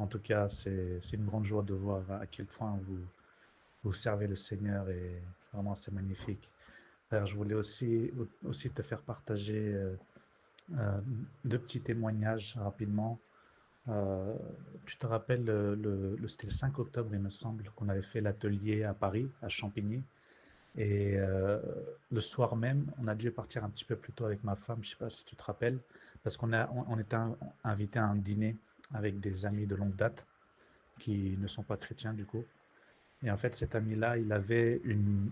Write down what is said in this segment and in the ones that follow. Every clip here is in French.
En tout cas, c'est une grande joie de voir à quel point vous servez le Seigneur et vraiment c'est magnifique. Frère, je voulais aussi te faire partager euh, deux petits témoignages rapidement. Euh, Tu te rappelles, c'était le 5 octobre, il me semble, qu'on avait fait l'atelier à Paris, à Champigny. Et le soir même, on a dû partir un petit peu plus tôt avec ma femme, je sais pas si tu te rappelles, parce on était invité à un dîner avec des amis de longue date qui ne sont pas chrétiens du coup. Et en fait, cet ami-là, il avait une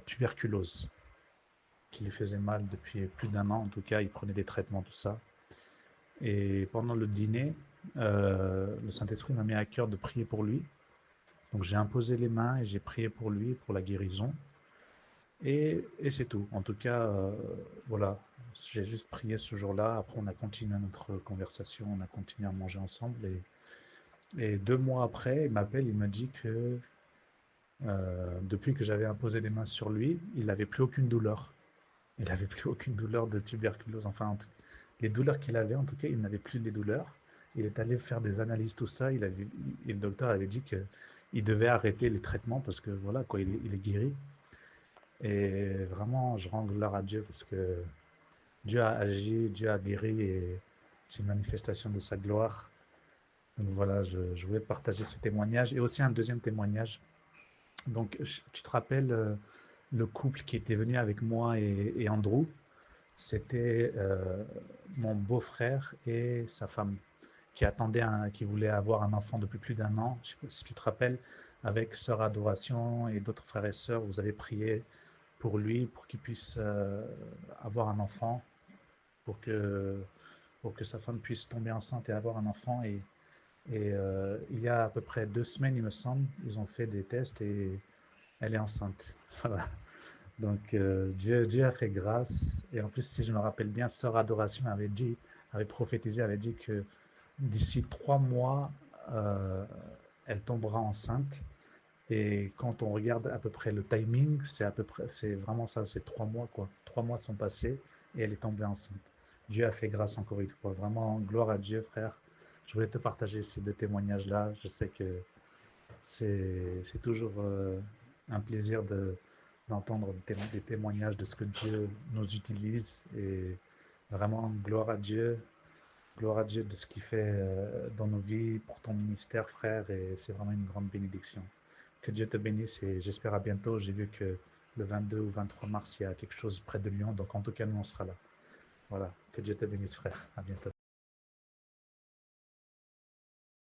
tuberculose qui lui faisait mal depuis plus d'un an. En tout cas, il prenait des traitements, tout ça. Et pendant le dîner, le Saint-Esprit m'a mis à cœur de prier pour lui. Donc j'ai imposé les mains et j'ai prié pour lui, pour la guérison. Et c'est tout. En tout cas, voilà, j'ai juste prié ce jour-là. Après, on a continué notre conversation, on a continué à manger ensemble. Et 2 mois après, il m'appelle, il me dit que depuis que j'avais imposé les mains sur lui, il n'avait plus aucune douleur. Il n'avait plus aucune douleur de tuberculose. Enfin, les douleurs qu'il avait, en tout cas, il n'avait plus des douleurs. Il est allé faire des analyses, tout ça. Et le docteur avait dit qu'il devait arrêter les traitements parce que voilà, quoi, il est guéri. Et vraiment, je rends gloire à Dieu parce que Dieu a agi, Dieu a guéri et c'est une manifestation de sa gloire. Donc voilà, je voulais partager ce témoignage et aussi un deuxième témoignage. Donc, tu te rappelles le couple qui était venu avec moi et Andrew, c'était mon beau-frère et sa femme qui voulait avoir un enfant depuis plus d'un an. Je sais pas si tu te rappelles, avec Sœur Adoration et d'autres frères et sœurs, vous avez prié pour lui, pour qu'il puisse avoir un enfant, pour que, pour que sa femme puisse tomber enceinte et avoir un enfant. Et il y a à peu près 2 semaines, il me semble, ils ont fait des tests et elle est enceinte. Voilà. Donc Dieu a fait grâce. Et en plus, si je me rappelle bien, Sœur Adoration avait prophétisé, avait dit que d'ici 3 mois, euh, elle tombera enceinte. Et quand on regarde à peu près le timing, c'est vraiment ça, c'est 3 mois quoi. 3 mois sont passés et elle est tombée enceinte. Dieu a fait grâce encore une fois. Vraiment, gloire à Dieu, frère. Je voulais te partager ces deux témoignages-là. Je sais que c'est toujours un plaisir d'entendre des témoignages de ce que Dieu nous utilise et vraiment gloire à Dieu de ce qu'il fait dans nos vies pour ton ministère, frère, et c'est vraiment une grande bénédiction. Que Dieu te bénisse et j'espère à bientôt. J'ai vu que le 22 ou 23 mars, il y a quelque chose près de Lyon, donc en tout cas, nous, on sera là. Voilà, que Dieu te bénisse, frère. À bientôt.